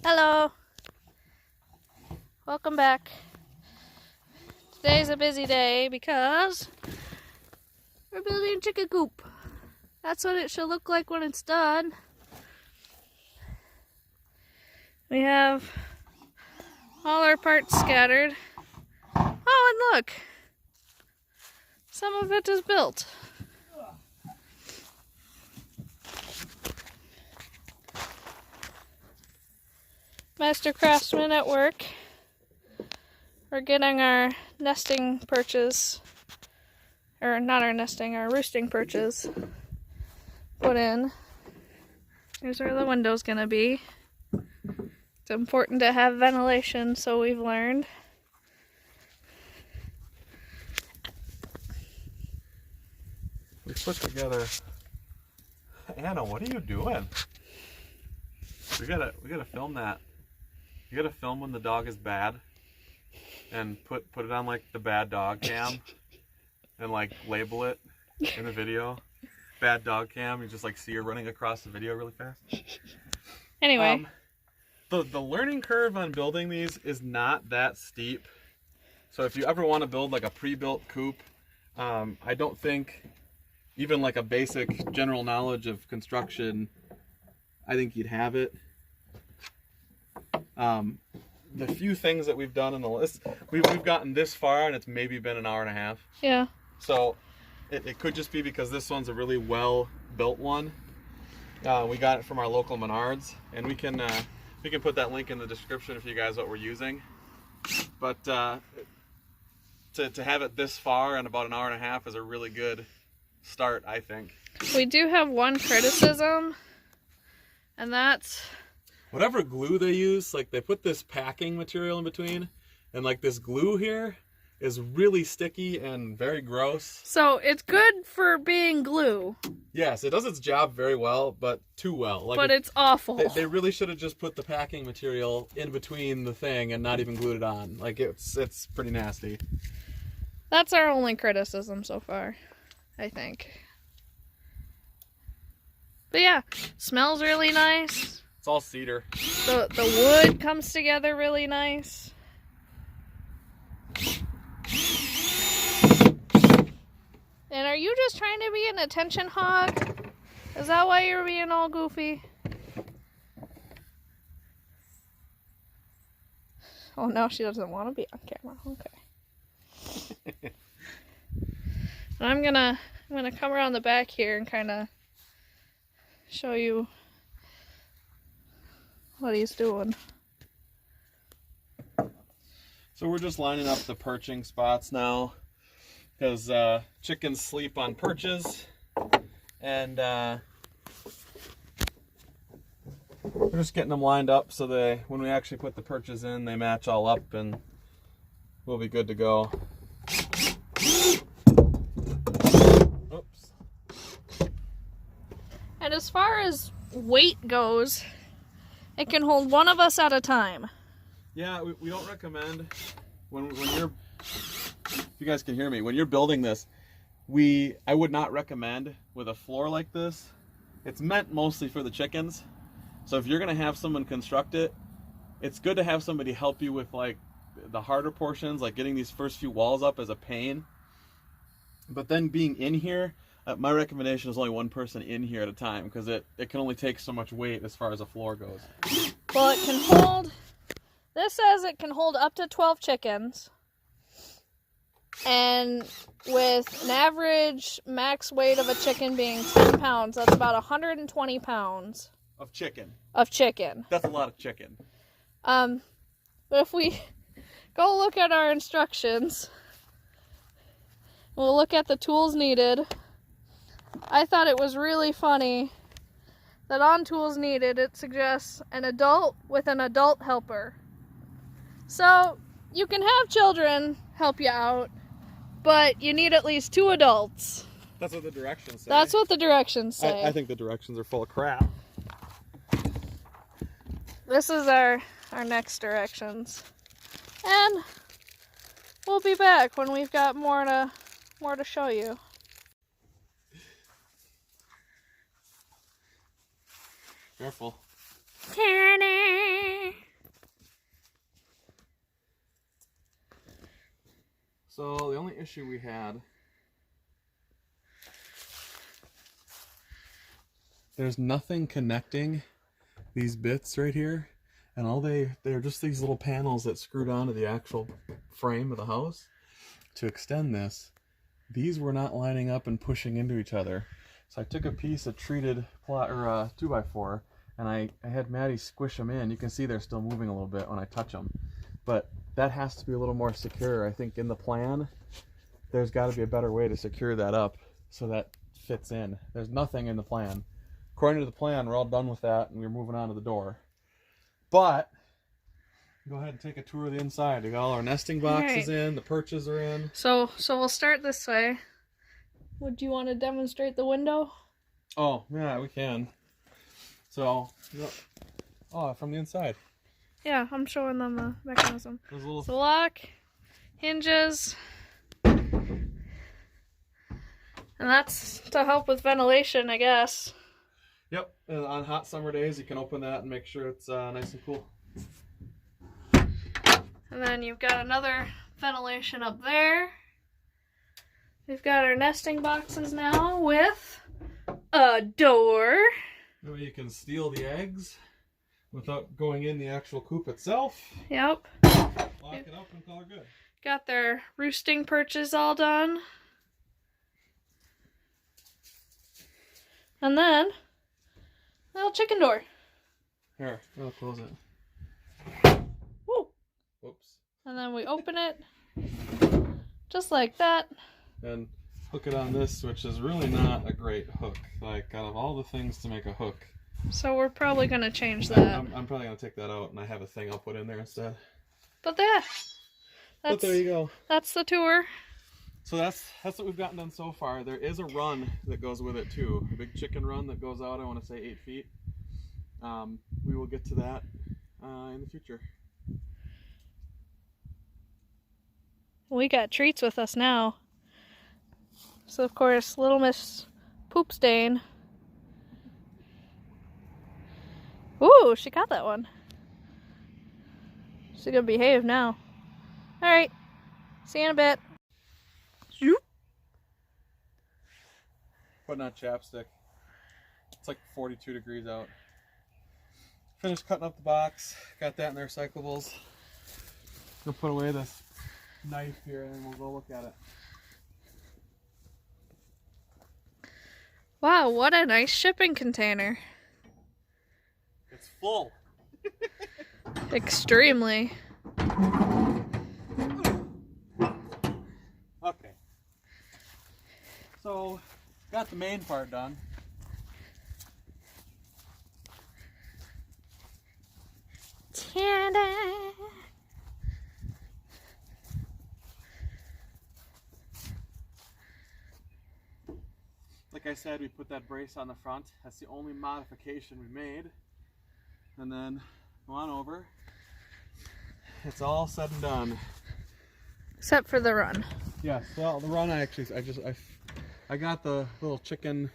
Hello. Welcome back. Today's a busy day because we're building a chicken coop. That's what it should look like when it's done. We have all our parts scattered. Oh, and look! Some of it is built. Master craftsman at work. We're getting our nesting perches, or not our nesting, our roosting perches put in. Here's where the window's gonna be. It's important to have ventilation, so we've learned. We put together. Anna, what are you doing? We gotta film that. You gotta film when the dog is bad, and put it on like the bad dog cam, and like label it in the video. Bad dog cam. You just like see her running across the video really fast. Anyway, the learning curve on building these is not that steep. So if you ever want to build like a pre-built coop, I don't think even like a basic general knowledge of construction, I think you'd have it. The few things that we've done in the list, we've gotten this far and it's maybe been an hour and a half. yeah. So it could just be because this one's a really well built one. We got it from our local Menards, and we can put that link in the description if you guys what we're using. But to have it this far in about an hour and a half is a really good start, I think. We do have one criticism, and that's whatever glue they use, like they put this packing material in between, and like this glue here is really sticky and very gross. so it's good for being glue. Yes, it does its job very well, but too well. Like But it's awful. They really should have just put the packing material in between the thing and not even glued it on. Like it's pretty nasty. That's our only criticism so far, I think. But yeah, smells really nice. It's all cedar. The wood comes together really nice. And are you just trying to be an attention hog? Is that why you're being all goofy? Oh, now she doesn't want to be on camera. Okay. And I'm gonna come around the back here and kind of show you what he's doing. So we're just lining up the perching spots now, because chickens sleep on perches, and we're just getting them lined up so when we actually put the perches in, they match all up and we'll be good to go. Oops. And as far as weight goes, it can hold one of us at a time. Yeah, we don't recommend when you're, if you guys can hear me, when you're building this, I would not recommend with a floor like this. It's meant mostly for the chickens. So if you're gonna have someone construct it, it's good to have somebody help you with like the harder portions, like getting these first few walls up as a pain. But then being in here, my recommendation is only one person in here at a time, because it can only take so much weight as far as a floor goes. Well, it can hold, this says it can hold up to 12 chickens. And with an average max weight of a chicken being 10 pounds, that's about 120 pounds. Of chicken. Of chicken. That's a lot of chicken. But if we go look at our instructions, we'll look at the tools needed. I thought it was really funny that on tools needed, it suggests an adult with an adult helper. So you can have children help you out, but you need at least 2 adults. That's what the directions say. That's what the directions say. I think the directions are full of crap. This is our next directions. And we'll be back when we've got more to show you. Careful. Ta-da! So the only issue we had, there's nothing connecting these bits right here, and they're just these little panels that screwed onto the actual frame of the house to extend this. These were not lining up and pushing into each other. So I took a piece of treated 2x4 and I had Maddie squish them in. You can see they're still moving a little bit when I touch them. But that has to be a little more secure. I think in the plan, there's got to be a better way to secure that up so that fits in. There's nothing in the plan. According to the plan, we're all done with that and we're moving on to the door. But go ahead and take a tour of the inside. We got all our nesting boxes in, the perches are in. So we'll start this way. Would you want to demonstrate the window? Oh, yeah, we can. So, from the inside. Yeah, I'm showing them the mechanism. There's a little... The lock, hinges, and that's to help with ventilation, I guess. Yep, and on hot summer days, you can open that and make sure it's nice and cool. And then you've got another ventilation up there. We've got our nesting boxes now with a door. That way you can steal the eggs without going in the actual coop itself. Yep. Lock it up and call it good. Got their roosting perches all done. And then, a little chicken door. Here, I'll close it. Woo! Whoops. And then we open it, just like that. And hook it on this, which is really not a great hook. Like, out of all the things to make a hook. So we're probably going to change that. I'm probably going to take that out and I have a thing I'll put in there instead. But But there you go. That's the tour. So that's what we've gotten done so far. There is a run that goes with it too. A big chicken run that goes out, I want to say 8 feet. We will get to that in the future. We got treats with us now. So of course, little Miss Poop Stain. Ooh, she got that one. She's gonna behave now. Alright, see you in a bit. Zoop. Putting on chapstick. It's like 42 degrees out. Finished cutting up the box. Got that in the recyclables. Gonna put away this knife here and then we'll go look at it. Wow, what a nice shipping container. It's full. Extremely. Okay. So, got the main part done. Ta-da! Like I said, we put that brace on the front. That's the only modification we made. And then go on over. It's all said and done. Except for the run. Yes, well, the run I got the little chicken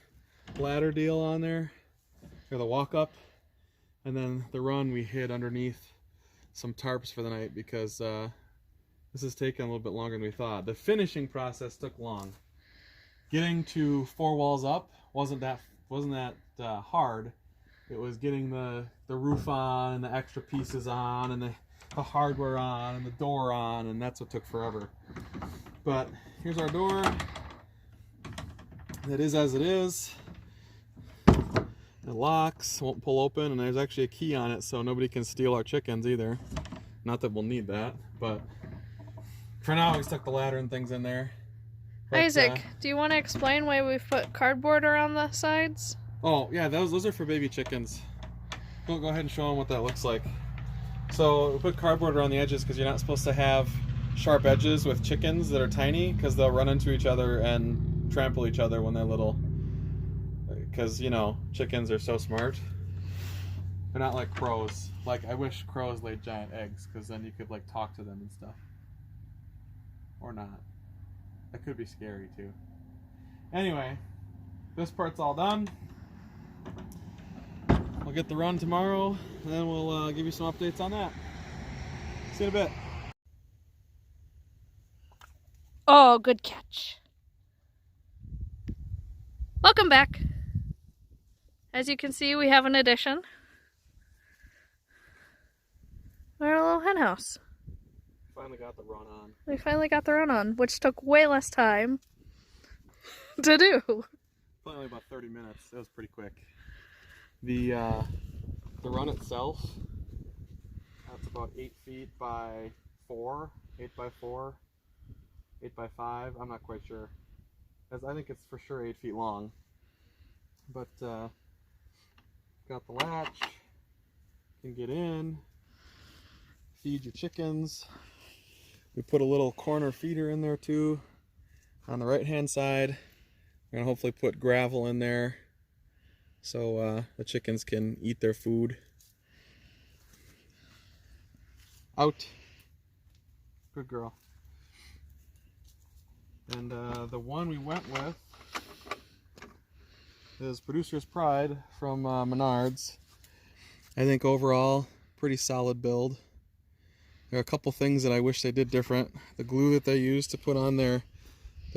ladder deal on there, or the walk up, and then the run we hid underneath some tarps for the night because this is taking a little bit longer than we thought. The finishing process took long. Getting to 4 walls up wasn't that hard. It was getting the roof on and the extra pieces on and the hardware on and the door on, and that's what took forever. But here's our door. It is as it is. It locks, won't pull open, and there's actually a key on it so nobody can steal our chickens either. Not that we'll need that, but for now we stuck the ladder and things in there. But, Isaac, do you want to explain why we've put cardboard around the sides? Oh yeah, those are for baby chickens. Go ahead and show them what that looks like. So we put cardboard around the edges because you're not supposed to have sharp edges with chickens that are tiny because they'll run into each other and trample each other when they're little. Because, you know, chickens are so smart. They're not like crows. Like, I wish crows laid giant eggs because then you could, like, talk to them and stuff. Or not. That could be scary, too. Anyway, this part's all done. We'll get the run tomorrow, and then we'll give you some updates on that. See you in a bit. Oh, good catch. Welcome back. As you can see, we have an addition. Our little hen house. Finally got the run on. We finally got the run on, which took way less time to do. Only about 30 minutes. That was pretty quick. The run itself, that's about 8 feet by 4, 8 by 4, 8 by 5. I'm not quite sure. I think it's for sure 8 feet long. But got the latch. Can get in. Feed your chickens. We put a little corner feeder in there too on the right hand side. We're gonna hopefully put gravel in there so the chickens can eat their food. Out. Good girl. And the one we went with is Producer's Pride from Menards. I think overall pretty solid build. There are a couple things that I wish they did different. The glue that they used to put on their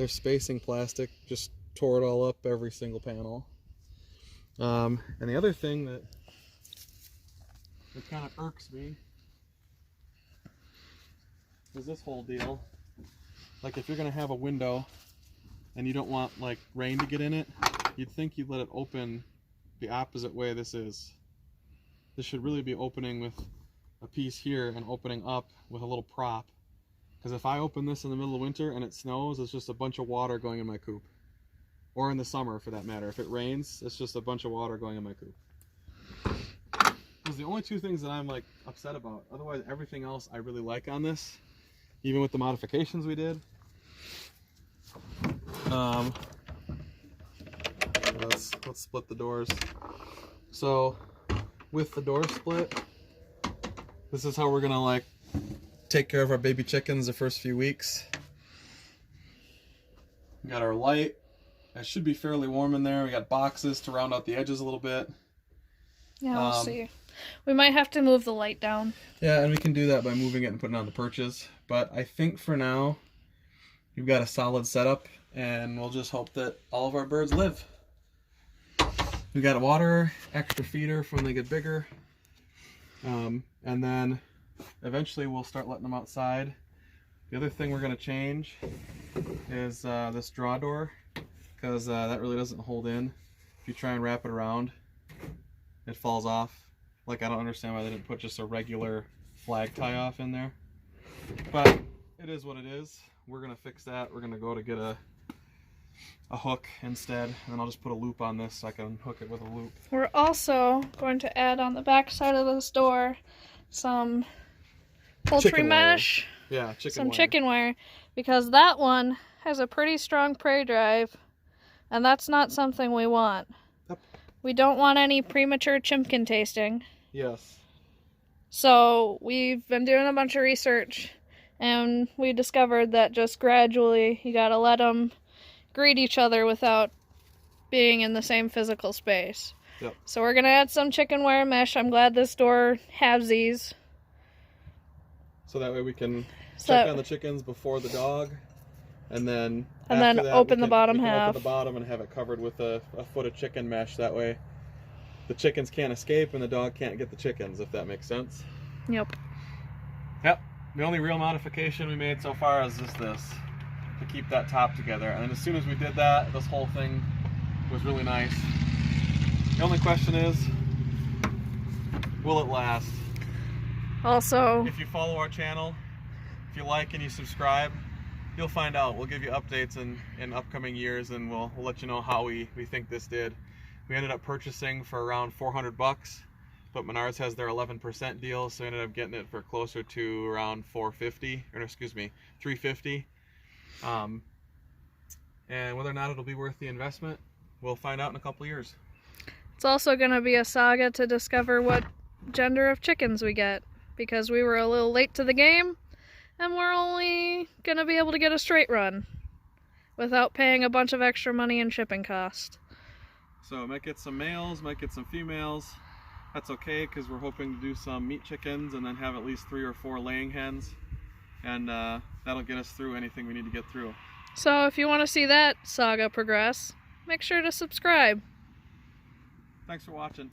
spacing plastic just tore it all up every single panel. And the other thing that kind of irks me is this whole deal. Like if you're gonna have a window and you don't want like rain to get in it, you'd think you'd let it open the opposite way this is. This should really be opening with a piece here and opening up with a little prop. Because if I open this in the middle of winter and it snows, it's just a bunch of water going in my coop. Or in the summer for that matter. If it rains, it's just a bunch of water going in my coop. Those are the only two things that I'm like upset about. Otherwise, everything else I really like on this. Even with the modifications we did. Let's split the doors. So with the door split, this is how we're gonna like take care of our baby chickens the first few weeks. We got our light. It should be fairly warm in there. We got boxes to round out the edges a little bit. Yeah, we'll see. We might have to move the light down. Yeah, and we can do that by moving it and putting on the perches. But I think for now, we've got a solid setup, and we'll just hope that all of our birds live. We got water, extra feeder for when they get bigger. And then eventually we'll start letting them outside. The other thing we're going to change is this draw door, because that really doesn't hold in. If you try and wrap it around, it falls off. Like, I don't understand why they didn't put just a regular flag tie off in there. But it is what it is. We're going to fix that. We're going to go to get a hook instead, and then I'll just put a loop on this so I can hook it with a loop. We're also going to add on the back side of this door some poultry Chicken mesh. Wire. Yeah, chicken some wire. chicken wire, because that one has a pretty strong prey drive, and that's not something we want. Yep. We don't want any premature chimpkin tasting. Yes. So we've been doing a bunch of research, and we discovered that just gradually you gotta let them greet each other without being in the same physical space. Yep. So we're gonna add some chicken wire mesh. I'm glad this door has these. So that way we can check on the chickens before the dog, and then after that, open the bottom half. Open the bottom and have it covered with a foot of chicken mesh. That way the chickens can't escape and the dog can't get the chickens, if that makes sense. Yep. Yep. The only real modification we made so far is just this, to keep that top together. And then as soon as we did that, this whole thing was really nice. The only question is, will it last? Also, if you follow our channel, if you like and you subscribe, you'll find out. We'll give you updates in upcoming years, and we'll let you know how we think this did. We ended up purchasing for around 400 bucks, but Menards has their 11% deal, so we ended up getting it for closer to around 450, or excuse me, 350. And whether or not it'll be worth the investment, we'll find out in a couple years. it's also going to be a saga to discover what gender of chickens we get, because we were a little late to the game, and we're only going to be able to get a straight run without paying a bunch of extra money in shipping cost. So might get some males, might get some females. That's okay, because we're hoping to do some meat chickens and then have at least 3 or 4 laying hens. and that'll get us through anything we need to get through. So if you want to see that saga progress, make sure to subscribe. Thanks for watching.